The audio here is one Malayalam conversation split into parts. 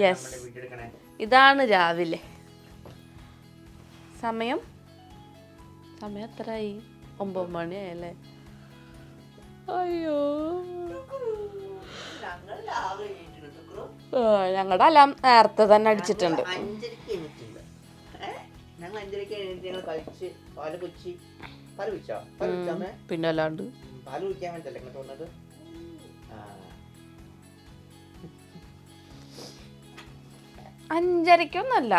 യെസ്, ഇതാണ് രാവിലെ. സമയം എത്രയായി? 9 മണിയായല്ലേ? അയ്യോ, ഞങ്ങളുടെ അലാം നേരത്തെ തന്നെ അടിച്ചിട്ടുണ്ട്. പിന്നെ അല്ലാണ്ട് അഞ്ചരക്കൊന്നല്ല,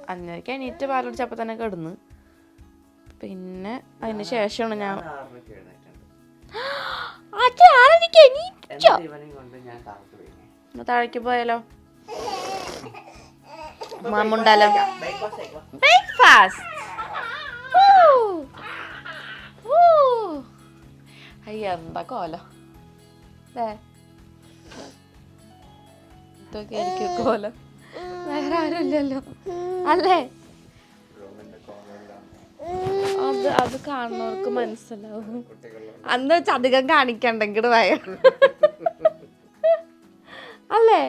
5:30 എണീറ്റ് പാൽ കുടിച്ചപ്പോൾ തന്നെ കിടന്ന്. പിന്നെ അതിന് ശേഷമാണ് ഞാൻ താഴേക്ക് പോയാലോ, മാമുണ്ടാലോ. ബ്രേക്ക്ഫാസ്റ്റ്. അയ്യ, എന്താ കോലോ ഇതൊക്കെ ആയിരിക്കും കോലം, വേറെ ആരുമില്ലല്ലോ അല്ലേ? അത് കാണുന്നവർക്ക് മനസ്സിലാവും. അന്ന് വെച്ച് അധികം കാണിക്കണ്ടെങ്കിൽ അല്ലേ?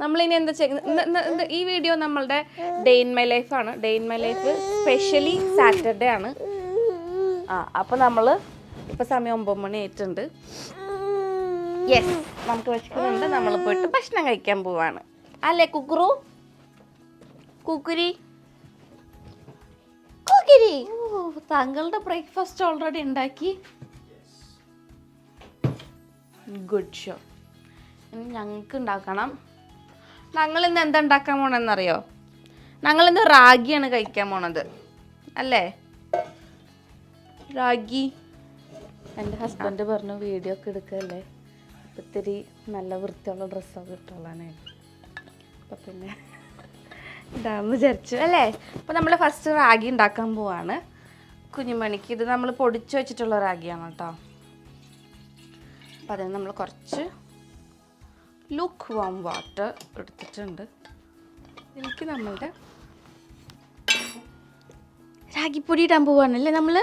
നമ്മളിനി എന്താ ചെയ്യുന്നത്? ഈ വീഡിയോ നമ്മളുടെ ഡേ ഇൻ മൈ ലൈഫ് ആണ്. Day in my life specially Saturday ആണ്. അപ്പോൾ നമ്മൾ ഇപ്പോൾ സമയം 9 മണി ആയിട്ടുണ്ട്. യെസ്, നമുക്ക് വിശക്കുന്നുണ്ട്. നമ്മൾ പോയിട്ട് ഭക്ഷണം കഴിക്കാൻ പോവാണ് അല്ലേ കുക്കുറി? താങ്കളുടെ ബ്രേക്ക്ഫാസ്റ്റ് ഓൾറെഡി ഉണ്ടാക്കി. Good show. ഇനി ഞങ്ങൾക്ക് ഉണ്ടാക്കണം. ഞങ്ങളിന്ന് എന്താ ഉണ്ടാക്കാൻ പോണെന്നറിയോ? ഞങ്ങളിന്ന് റാഗിയാണ് കഴിക്കാൻ പോണത് അല്ലേ? റാഗി. എൻ്റെ ഹസ്ബൻഡ് പറഞ്ഞു വീഡിയോ ഒക്കെ എടുക്കല്ലേ, ഇത്തിരി നല്ല വൃത്തിയുള്ള ഡ്രസ്സൊക്കെ ഇട്ടോളാനായിരുന്നു. അപ്പം പിന്നെ ഇതാണെന്ന് വിചാരിച്ചു അല്ലേ? അപ്പം നമ്മൾ ഫസ്റ്റ് റാഗി ഉണ്ടാക്കാൻ പോവാണ് കുഞ്ഞുമണിക്ക്. ഇത് നമ്മൾ പൊടിച്ചു വെച്ചിട്ടുള്ള റാഗിയാണ് കേട്ടോ. അപ്പം അതിന് നമ്മൾ കുറച്ച് ലുക്ക് വാം വാട്ടർ എടുത്തിട്ടുണ്ട്. എനിക്ക് നമ്മളുടെ റാഗിപ്പൊടി ഇടാൻ പോവാണല്ലേ നമ്മൾ.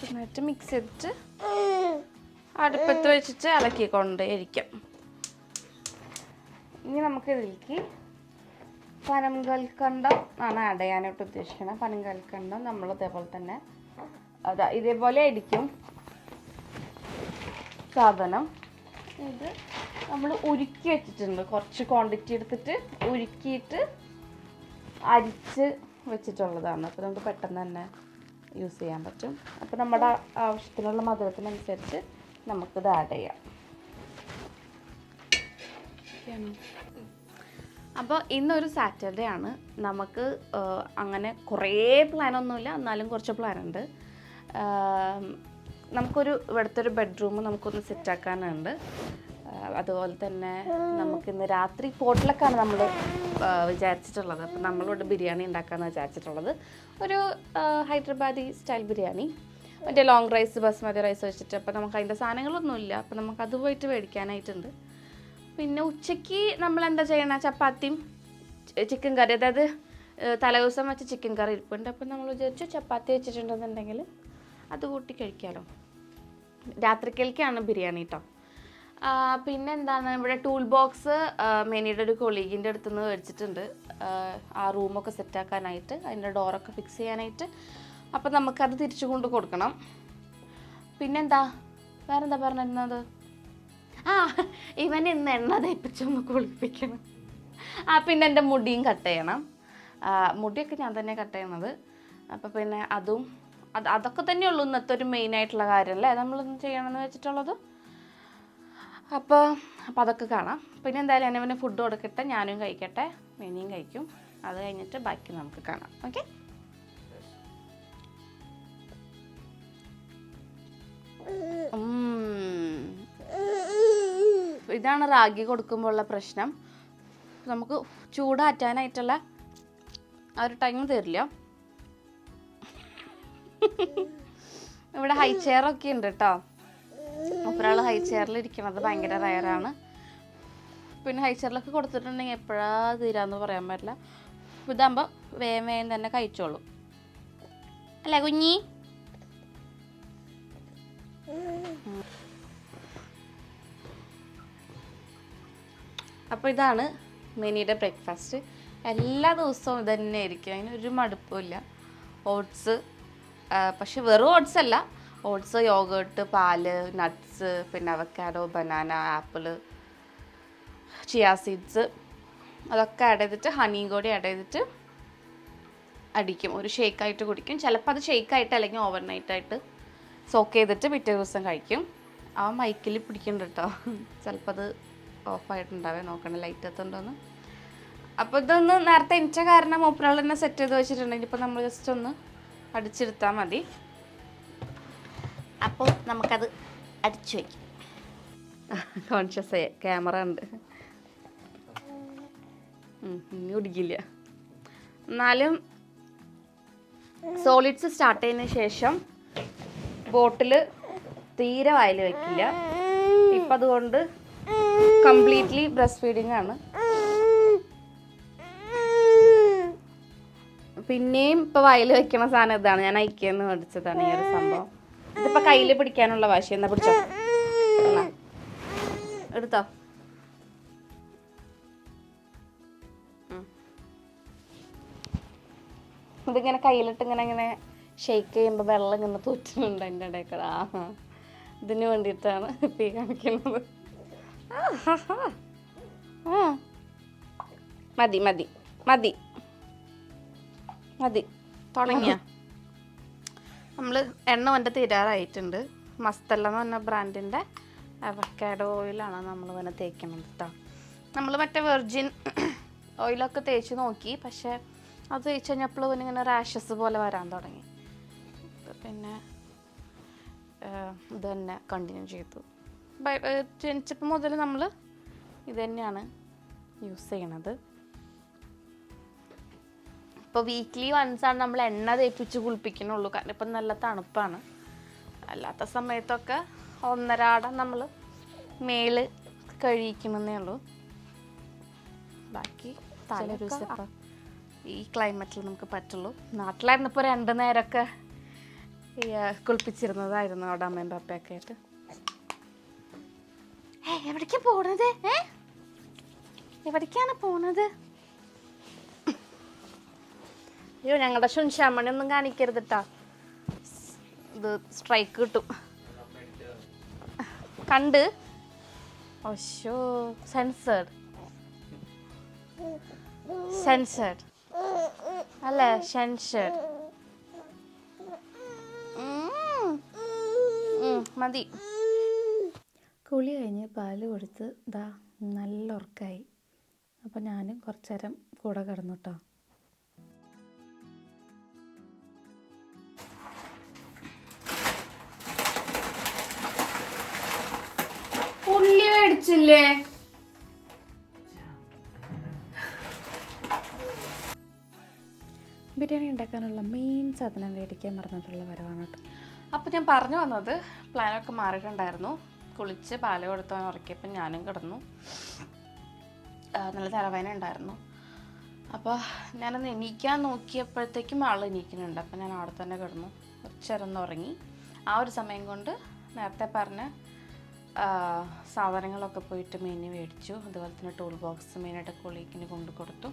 നന്നായിട്ട് മിക്സ് ചെയ്തിട്ട് അടുപ്പത്ത് വെച്ചിട്ട് ഇളക്കിക്കൊണ്ടേയിരിക്കാം. ഇനി നമുക്ക് ഇതിലേക്ക് പനങ്കൽക്കണ്ടം ആണ് ആഡ് ചെയ്യാനായിട്ട് ഉദ്ദേശിക്കുന്നത്. പനങ്കൽക്കണ്ടം നമ്മൾ ഇതേപോലെ തന്നെ ഇതേപോലെ ആയിരിക്കും സാധനം. ഇത് നമ്മൾ ഉരുക്കി വെച്ചിട്ടുണ്ട്. കുറച്ച് ക്വാണ്ടിറ്റി എടുത്തിട്ട് ഉരുക്കിയിട്ട് അരിച്ച് വെച്ചിട്ടുള്ളതാണ്. അപ്പോൾ നമുക്ക് പെട്ടെന്ന് തന്നെ യൂസ് ചെയ്യാൻ പറ്റും. അപ്പോൾ നമ്മുടെ ആവശ്യത്തിനുള്ള മധുരത്തിനനുസരിച്ച് നമുക്കിത് ആഡ് ചെയ്യാം. അപ്പോൾ ഇന്നൊരു സാറ്റർഡേ ആണ്. നമുക്ക് അങ്ങനെ കുറേ പ്ലാനൊന്നുമില്ല, എന്നാലും കുറച്ച് പ്ലാനുണ്ട്. നമുക്കൊരു ഇവിടുത്തെ ഒരു ബെഡ്റൂം നമുക്കൊന്ന് സെറ്റാക്കാനുണ്ട്. അതുപോലെ തന്നെ നമുക്കിന്ന് രാത്രി പോട്ടിലൊക്കെയാണ് നമ്മൾ വിചാരിച്ചിട്ടുള്ളത്. അപ്പം നമ്മളിവിടെ ബിരിയാണി ഉണ്ടാക്കാമെന്ന് വിചാരിച്ചിട്ടുള്ളത്. ഒരു ഹൈദരാബാദി സ്റ്റൈൽ ബിരിയാണി, മറ്റേ ലോങ് റൈസ് ബസ്മതി റൈസ് വെച്ചിട്ട്. അപ്പോൾ നമുക്ക് അതിൻ്റെ സാധനങ്ങളൊന്നുമില്ല, അപ്പോൾ നമുക്കത് പോയിട്ട് മേടിക്കാനായിട്ടുണ്ട്. പിന്നെ ഉച്ചയ്ക്ക് നമ്മൾ എന്താ ചെയ്യണം? ചപ്പാത്തിയും ചിക്കൻ കറി, അതായത് തലേദിവസം വെച്ച ചിക്കൻ കറി ഇരിപ്പുണ്ട്. അപ്പം നമ്മൾ വിചാരിച്ചു ചപ്പാത്തി വെച്ചിട്ടുണ്ടെന്നുണ്ടെങ്കിൽ അത് കൂട്ടി കഴിക്കാമല്ലോ. രാത്രിക്കേൾക്കാണ് ബിരിയാണി കേട്ടോ. പിന്നെ എന്താണ്, ഇവിടെ ടൂൾ ബോക്സ് മെനിയുടെ ഒരു കൊളീഗിൻ്റെ അടുത്ത് നിന്ന് മേടിച്ചിട്ടുണ്ട്. ആ റൂമൊക്കെ സെറ്റാക്കാനായിട്ട്, അതിൻ്റെ ഡോറൊക്കെ ഫിക്സ് ചെയ്യാനായിട്ട്. അപ്പം നമുക്കത് തിരിച്ചു കൊണ്ട് കൊടുക്കണം. പിന്നെന്താ വേറെന്താ പറഞ്ഞിരുന്നത്? ഇവൻ ഇന്ന് എണ്ണ തേപ്പിച്ചൊന്ന് കുളിപ്പിക്കണം. പിന്നെ എൻ്റെ മുടിയും കട്ട് ചെയ്യണം. മുടിയൊക്കെ ഞാൻ തന്നെ കട്ട് ചെയ്യണത്. അപ്പം പിന്നെ അതൊക്കെ തന്നെയുള്ളൂ ഇന്നത്തെ ഒരു മെയിനായിട്ടുള്ള കാര്യമല്ലേ നമ്മളൊന്ന് ചെയ്യണമെന്ന് വെച്ചിട്ടുള്ളത്. അപ്പോൾ അതൊക്കെ കാണാം. പിന്നെ എന്തായാലും എന്നെ പിന്നെ ഫുഡ് കൊടുക്കട്ടെ, ഞാനും കഴിക്കട്ടെ, മെനിയും കഴിക്കും. അത് കഴിഞ്ഞിട്ട് ബാക്കി നമുക്ക് കാണാം. ഓക്കെ, ഇതാണ് റാഗി കൊടുക്കുമ്പോൾ ഉള്ള പ്രശ്നം. നമുക്ക് ചൂടാറ്റാനായിട്ടുള്ള ആ ഒരു ടൈം തരില്ല. ഇവിടെ ഹൈ ചെയറൊക്കെ ഉണ്ട് കേട്ടോ. ഒരാൾ ഹൈ ചെയറിൽ ഇരിക്കുന്നത് ഭയങ്കര റയറാണ്. പിന്നെ ഹൈ ചെയറിലൊക്കെ കൊടുത്തിട്ടുണ്ടെങ്കിൽ എപ്പോഴാ തീരാന്ന് പറയാൻ പറ്റില്ല. ഇതാകുമ്പോൾ വേഗം വേഗം തന്നെ കഴിച്ചോളൂ അല്ലേ കുഞ്ഞി? അപ്പോൾ ഇതാണ് മിനിയുടെ ബ്രേക്ക്ഫാസ്റ്റ്. എല്ലാ ദിവസവും ഇത് തന്നെ ആയിരിക്കും, അതിനൊരു മടുപ്പില്ല. ഓട്സ്, പക്ഷെ വെറും ഓട്സ് അല്ല, ഓട്സ്, യോഗേർട്ട്, പാല്, നട്ട്സ്, പിന്നെ avocado, banana, apple, chia seeds അതൊക്കെ ആഡ് ചെയ്തിട്ട് ഹണിയും കൂടി ആഡ് ചെയ്തിട്ട് അടിക്കും. ഒരു ഷേക്കായിട്ട് കുടിക്കും. ചിലപ്പോൾ അത് ഷേക്കായിട്ട് അല്ലെങ്കിൽ ഓവർനൈറ്റായിട്ട് സോക്ക് ചെയ്തിട്ട് പിറ്റേ ദിവസം കഴിക്കും. ആ മൈക്കിൽ പിടിക്കുന്നുണ്ട് കേട്ടോ, ചിലപ്പോൾ അത് ഓഫായിട്ടുണ്ടാവേ, നോക്കണം ലൈറ്റ് എത്തുന്നുണ്ടോന്ന്. അപ്പോൾ ഇതൊന്ന് നേരത്തെ എണിച്ച കാരണം മൂപ്പരാൾ തന്നെ സെറ്റ് ചെയ്ത് വെച്ചിട്ടുണ്ടെങ്കിൽ ഇപ്പോൾ നമ്മൾ ജസ്റ്റ് ഒന്ന് അടിച്ചെടുത്താൽ മതി. അപ്പോൾ നമുക്കത് അടിച്ചു വയ്ക്കും. കോൺഷ്യസ് ക്യാമറ ഉണ്ട്, ഇനി കുടിക്കില്ല. എന്നാലും സോളിഡ്സ് സ്റ്റാർട്ട് ചെയ്തതിന് ശേഷം ബോട്ടിൽ തീരെ വായിൽ വയ്ക്കില്ല. ഇപ്പം അതുകൊണ്ട് കംപ്ലീറ്റ്ലി ബ്രസ്റ്റ് ഫീഡിങ് ആണ്. പിന്നെയും ഇപ്പോൾ വായിൽ വെക്കണ സാധനം ഇതാണ്, ഞാൻ ഐക്യെന്ന് മേടിച്ചതാണ് ഈ ഒരു സംഭവം. ഇതിപ്പോൾ കയ്യിൽ പിടിക്കാനുള്ള വാശി. എന്നാ പിടിച്ചോ, എടുത്തോ. ഇതിങ്ങനെ കയ്യിലിട്ട് ഇങ്ങനെ ഷെയ്ക്ക് ചെയ്യുമ്പോൾ വെള്ളം ഇങ്ങനെ തൂറ്റുന്നുണ്ട് എൻ്റെ ഇടയ്ക്ക്. ഇതിന് വേണ്ടിയിട്ടാണ് ഇപ്പം ഈ കാണിക്കുന്നത്. മതി മതി മതി മതി, തുടങ്ങിയ നമ്മൾ എണ്ണ വൻ്റെ തീരാറായിട്ടുണ്ട്. മസ്തല്ല എന്ന് പറഞ്ഞ ബ്രാൻഡിൻ്റെ അവക്കാഡോ ഓയിലാണ് നമ്മൾ വന്നെ തേക്കുന്നത് കേട്ടോ. നമ്മൾ മറ്റേ വെർജിൻ ഓയിലൊക്കെ തേച്ച് നോക്കി, പക്ഷേ അത് തേച്ച് കഴിഞ്ഞപ്പോൾ ഇങ്ങനെ റാഷസ് പോലെ വരാൻ തുടങ്ങി. പിന്നെ ഇത് തന്നെ കണ്ടിന്യൂ ചെയ്തു. ജനിച്ചപ്പോൾ മുതൽ നമ്മൾ ഇത് തന്നെയാണ് യൂസ് ചെയ്യണത്. ഇപ്പോൾ വീക്ക്ലി വൺസാണ് നമ്മൾ എണ്ണ തേപ്പിച്ച് കുളിപ്പിക്കുന്നുള്ളൂ, കാരണം ഇപ്പം നല്ല തണുപ്പാണ്. അല്ലാത്ത സമയത്തൊക്കെ ഒന്നരാടം നമ്മൾ മേല് കഴിക്കണമെന്നേ ഉള്ളൂ. ബാക്കി തലേ ഈ ക്ലൈമറ്റിൽ നമുക്ക് പറ്റുള്ളൂ. നാട്ടിലായിരുന്നപ്പോൾ 2 നേരമൊക്കെ കുളിപ്പിച്ചിരുന്നതായിരുന്നു അവിടെ അമ്മയും പപ്പയൊക്കെ ആയിട്ട്. എവിടേക്കാ പോണത്? എവിടേക്കാണ് പോണത്? അയ്യോ, ഞങ്ങളുടെ ശുൻശാമണി ഒന്നും കാണിക്കരുത് കേട്ടോ, ഇത് സ്ട്രൈക്ക് കിട്ടും. കണ്ട് ഓശോ, സെൻസേർഡ് സെൻസേർഡ് അല്ലേ, സെൻസേർഡ്. മതി. കുളി കഴിഞ്ഞ് പാല് കൊടുത്ത് ഇതാ നല്ല ഉറക്കമായി. അപ്പോൾ ഞാനും കുറച്ചു നേരം കൂടെ കിടന്നു കേട്ടോ. ഉള്ളി മേടിച്ചില്ലേ? ബിരിയാണി ഉണ്ടാക്കാനുള്ള മെയിൻ സാധനം മേടിക്കാൻ മറന്നിട്ടുള്ള വരവാണ് കേട്ടോ. അപ്പോൾ ഞാൻ പറഞ്ഞു വന്നത്, പ്ലാനൊക്കെ മാറിയിട്ടുണ്ടായിരുന്നു. കുളിച്ച് പാല് കൊടുത്താൽ ഉറക്കിയപ്പോൾ ഞാനും കിടന്നു. നല്ല തലവേദന ഉണ്ടായിരുന്നു. അപ്പോൾ ഞാനൊന്ന് എണീക്കാൻ നോക്കിയപ്പോഴത്തേക്കും ആൾ എണീക്കുന്നുണ്ട്. അപ്പോൾ ഞാൻ അവിടെ തന്നെ കിടന്നു, കുറച്ചേരൊന്ന് ഉറങ്ങി. ആ ഒരു സമയം കൊണ്ട് നേരത്തെ പറഞ്ഞ സാധനങ്ങളൊക്കെ പോയിട്ട് മെയിന് മേടിച്ചു. അതുപോലെ തന്നെ ടൂൾ ബോക്സ് മെയിനായിട്ട് കൊളീക്കിന് കൊണ്ട് കൊടുത്തു.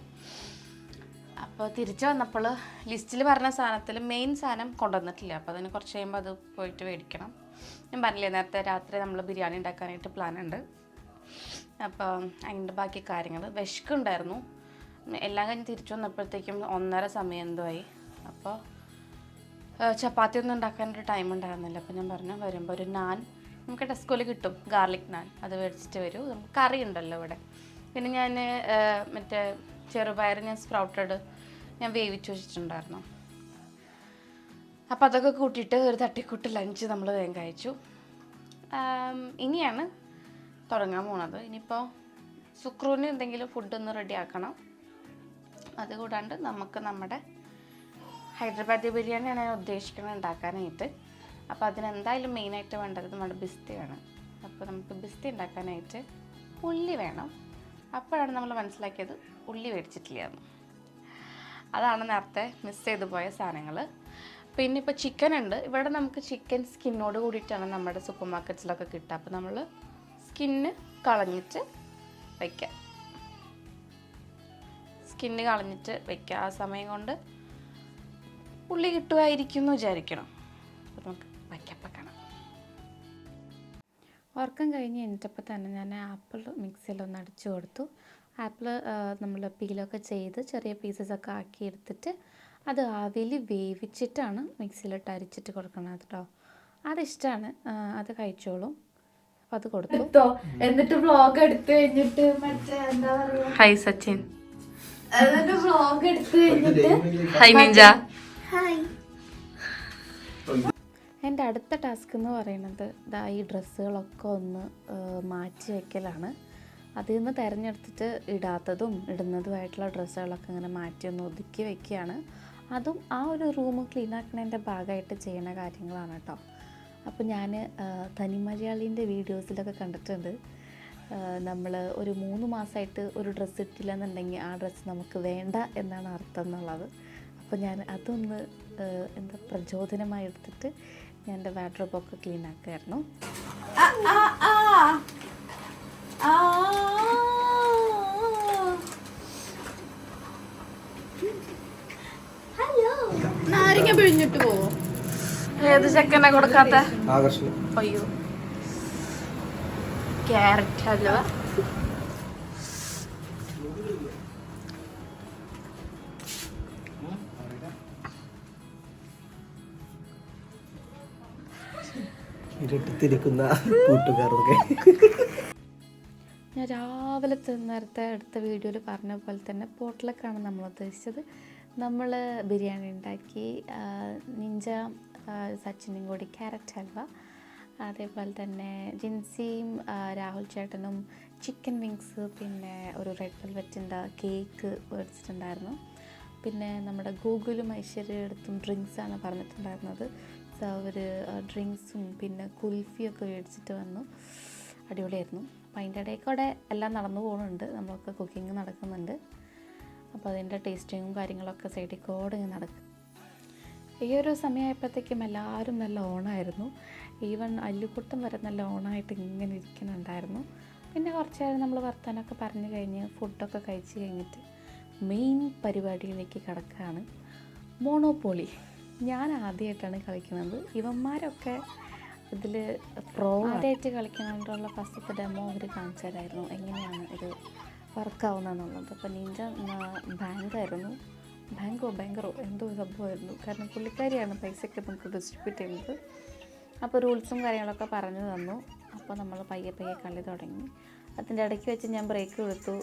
അപ്പോൾ തിരിച്ചു വന്നപ്പോൾ ലിസ്റ്റിൽ പറഞ്ഞ സാധനത്തിൽ മെയിൻ സാധനം കൊണ്ടുവന്നിട്ടില്ല. അപ്പോൾ അതിന് കുറച്ച് കഴിയുമ്പോൾ അത് പോയിട്ട് മേടിക്കണം. ഞാൻ പറഞ്ഞില്ലേ നേരത്തെ രാത്രി നമ്മൾ ബിരിയാണി ഉണ്ടാക്കാനായിട്ട് പ്ലാൻ ഉണ്ട്. അപ്പോൾ അതിൻ്റെ ബാക്കി കാര്യങ്ങൾ വിശക്കുണ്ടായിരുന്നു. എല്ലാം കഴിഞ്ഞ് തിരിച്ചു വന്നപ്പോഴത്തേക്കും 1:30 സമയം എന്തോ ആയി. അപ്പോൾ ചപ്പാത്തി ഒന്നും ഉണ്ടാക്കാനൊരു ടൈം ഉണ്ടായിരുന്നില്ല. അപ്പോൾ ഞാൻ പറഞ്ഞു വരുമ്പോൾ ഒരു നാൻ നമുക്ക് ടെസ്കോയിൽ കിട്ടും, ഗാർലിക് നാൻ, അത് മേടിച്ചിട്ട് വരൂ. നമുക്ക് കറി ഉണ്ടല്ലോ ഇവിടെ. പിന്നെ ഞാൻ മറ്റേ ചെറുപയർ ഞാൻ സ്പ്രൗട്ടഡ് ഞാൻ വേവിച്ച് വെച്ചിട്ടുണ്ടായിരുന്നു. അപ്പോൾ അതൊക്കെ കൂട്ടിയിട്ട് ഒരു തട്ടിക്കൂട്ട് ലഞ്ച് നമ്മൾ വേഗം കഴിച്ചു. ഇനിയാണ് തുടങ്ങാൻ പോണത്. ഇനിയിപ്പോൾ സുക്രൂന് എന്തെങ്കിലും ഫുഡ് ഒന്ന് റെഡി ആക്കണം. അതുകൂടാണ്ട് നമുക്ക് നമ്മുടെ ഹൈദരാബാദി ബിരിയാണിയാണ് ഞാൻ ഉദ്ദേശിക്കുന്നത് ഉണ്ടാക്കാനായിട്ട്. അപ്പോൾ അതിനെന്തായാലും മെയിനായിട്ട് വേണ്ടത് നമ്മുടെ ബിസ്തയാണ്. അപ്പോൾ നമുക്ക് ബിസ്തി ഉണ്ടാക്കാനായിട്ട് ഉള്ളി വേണം. അപ്പോഴാണ് നമ്മൾ മനസ്സിലാക്കിയത് ഉള്ളി മേടിച്ചിട്ടില്ല എന്ന്. അതാണ് നേരത്തെ മിസ് ചെയ്തു പോയ സാധനങ്ങൾ. പിന്നെ ഇപ്പോൾ ചിക്കൻ ഉണ്ട്. ഇവിടെ നമുക്ക് ചിക്കൻ സ്കിന്നോട് കൂടിയിട്ടാണ് നമ്മുടെ സൂപ്പർ മാർക്കറ്റ്സിലൊക്കെ കിട്ടുക. അപ്പോൾ നമ്മൾ സ്കിന്ന് കളഞ്ഞിട്ട് വയ്ക്കുക. സ്കിന്ന് കളഞ്ഞിട്ട് വയ്ക്കുക. ആ സമയം കൊണ്ട് ഉള്ളി കിട്ടുമായിരിക്കും എന്ന് വിചാരിക്കണം. അപ്പോൾ നമുക്ക് വയ്ക്കപ്പം കാണാം. ഉറക്കം കഴിഞ്ഞ് കഴിഞ്ഞിട്ടപ്പോൾ തന്നെ ഞാൻ ആപ്പിൾ മിക്സിയിലൊന്ന് അടിച്ചു കൊടുത്തു. ആപ്പിൾ നമ്മൾ പീലൊക്കെ ചെയ്ത് ചെറിയ പീസസൊക്കെ ആക്കി എടുത്തിട്ട് അത് ആവിയിൽ വേവിച്ചിട്ടാണ് മിക്സിയിലിട്ട് അരിച്ചിട്ട് കൊടുക്കണം കേട്ടോ. അതിഷ്ടമാണ്, അത് കഴിച്ചോളും. അപ്പം അത് കൊടുത്തു. എന്നിട്ട് വ്ളോഗ് എടുത്ത് കഴിഞ്ഞിട്ട് മറ്റേ എന്താ പറയുക, ഹൈ സച്ചിൻ. എന്നിട്ട് വ്ളോഗ് എടുത്ത് കഴിഞ്ഞിട്ട് ഹൈ നിഞ്ച. ഹായ്. എൻ്റെ അടുത്ത ടാസ്ക് എന്ന് പറയുന്നത് ഈ ഡ്രസ്സുകളൊക്കെ ഒന്ന് മാറ്റി വയ്ക്കലാണ്. അതിൽ നിന്ന് തിരഞ്ഞെടുത്തിട്ട് ഇടാത്തതും ഇടുന്നതുമായിട്ടുള്ള ഡ്രസ്സുകളൊക്കെ ഇങ്ങനെ മാറ്റി ഒന്ന് ഒതുക്കി വയ്ക്കുകയാണ്. അതും ആ ഒരു റൂം ക്ലീൻ ആക്കുന്നതിൻ്റെ ഭാഗമായിട്ട് ചെയ്യുന്ന കാര്യങ്ങളാണ് കേട്ടോ. അപ്പോൾ ഞാൻ തനിമലയാളീൻ്റെ വീഡിയോസിലൊക്കെ കണ്ടിട്ടുണ്ട്, നമ്മൾ ഒരു 3 മാസമായിട്ട് ഒരു ഡ്രസ്സ് ഇട്ടില്ല എന്നുണ്ടെങ്കിൽ ആ ഡ്രസ്സ് നമുക്ക് വേണ്ട എന്നാണ് അർത്ഥം എന്നുള്ളത്. അപ്പോൾ ഞാൻ അതൊന്ന് എന്താ പ്രചോദനമായി എടുത്തിട്ട് ഞാൻ എൻ്റെ വാർഡ്രോബൊക്കെ ക്ലീൻ ആക്കുമായിരുന്നു. നാരങ്ങ പിഴിഞ്ഞിട്ട് പോവോ? ഏത് ചെക്കനെ കൊടുക്കാത്ത? ആകർഷണം. അയ്യോ, ക്യാരറ്റ് ഹൽവ. ഇരട്ടിത്തിരിക്കുന്ന കൂട്ടുകാരൊക്കെ. ഞാൻ രാവിലെ നേരത്തെ അടുത്ത വീഡിയോയിൽ പറഞ്ഞ പോലെ തന്നെ പോട്ട്ലക്കാണ് നമ്മൾ ഉദ്ദേശിച്ചത്. നമ്മൾ ബിരിയാണി ഉണ്ടാക്കി, നിഞ്ച സച്ചിനും കൂടി ക്യാരറ്റ് ഹൽവ, അതേപോലെ തന്നെ ജിൻസിയും രാഹുൽ ചേട്ടനും ചിക്കൻ വിങ്സ്, പിന്നെ ഒരു റെഡ് വെൽവെറ്റിൻ്റെ കേക്ക് മേടിച്ചിട്ടുണ്ടായിരുന്നു. പിന്നെ നമ്മുടെ ഗൂഗിളും ഐശ്വര്യ എടുത്തും ഡ്രിങ്ക്സാണ് പറഞ്ഞിട്ടുണ്ടായിരുന്നത്. സോ അവർ ഡ്രിങ്ക്സും പിന്നെ കുൽഫിയൊക്കെ മേടിച്ചിട്ട് വന്നു. അടിപൊളിയായിരുന്നു. അപ്പോൾ അതിൻ്റെ ഇടയിൽ കൂടെ എല്ലാം നടന്നു പോകുന്നുണ്ട്, നമ്മളൊക്കെ കുക്കിംഗ് നടക്കുന്നുണ്ട്. അപ്പോൾ അതിൻ്റെ ടേസ്റ്റിങ്ങും കാര്യങ്ങളൊക്കെ സൈഡിൽ കൂടെ ഇങ്ങനെ നടക്കും. ഈ ഒരു സമയമായപ്പോഴത്തേക്കും എല്ലാവരും നല്ല ഓണായിരുന്നു. ഈവൻ അല്ലുക്കുട്ടം വരെ നല്ല ഓണായിട്ട് ഇങ്ങനെ ഇരിക്കുന്നുണ്ടായിരുന്നു. പിന്നെ കുറച്ച് നേരം നമ്മൾ വർത്താനമൊക്കെ പറഞ്ഞു കഴിഞ്ഞ് ഫുഡൊക്കെ കഴിച്ച് കഴിഞ്ഞിട്ട് മെയിൻ പരിപാടിയിലേക്ക് കിടക്കുകയാണ്. മോണോപോളി. ഞാൻ ആദ്യമായിട്ടാണ് കളിക്കുന്നത്. ഇവന്മാരൊക്കെ ഇതിൽ ആദ്യമായിട്ട് കളിക്കുന്നതിനുള്ള ഫസ്റ്റത്തെ ഡെമോ അവർ കാണിച്ചു തരായിരുന്നു, എങ്ങനെയാണ് ഇത് വർക്കാവുന്നതെന്നുള്ളത്. അപ്പോൾ നിഞ്ച ബാങ്കായിരുന്നു, ബാങ്കറോ എന്തോ സംഭവമായിരുന്നു. കാരണം പുള്ളിക്കാരിയാണ് പൈസയൊക്കെ നമുക്ക് ഡിസ്ട്രിബ്യൂട്ട് ചെയ്യുന്നത്. അപ്പോൾ റൂൾസും കാര്യങ്ങളൊക്കെ പറഞ്ഞു തന്നു. അപ്പോൾ നമ്മൾ പയ്യെ കളി തുടങ്ങി. അതിൻ്റെ ഇടയ്ക്ക് വെച്ച് ഞാൻ ബ്രേക്ക് എടുത്തു.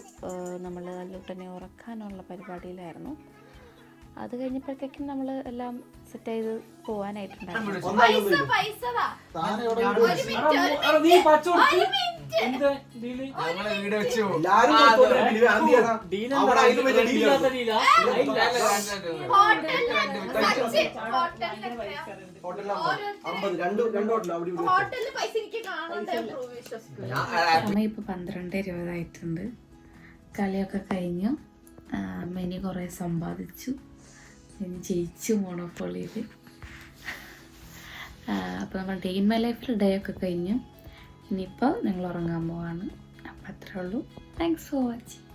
നമ്മൾ അല്ലൂട്ടനെ ഉറക്കാനുള്ള പരിപാടിയിലായിരുന്നു. അത് കഴിഞ്ഞപ്പോഴത്തേക്കും നമ്മൾ എല്ലാം സെറ്റ് ചെയ്ത് പോകാനായിട്ടുണ്ടായിരുന്നു. സമയം ഇപ്പോൾ 12:20 കളിയൊക്കെ കഴിഞ്ഞു. മെനി കുറേ സമ്പാദിച്ചു, ഇനി ജയിച്ചു മോണോപോളിയിൽ. അപ്പോൾ നമ്മൾ ഡേ ഇൻ മൈ ലൈഫിൽ ഡേ ഒക്കെ കഴിഞ്ഞു. ഇനിയിപ്പോൾ ഞങ്ങൾ ഉറങ്ങാൻ പോവാണ്. അപ്പോൾ അത്രേ ഉള്ളൂ. Thanks for watching.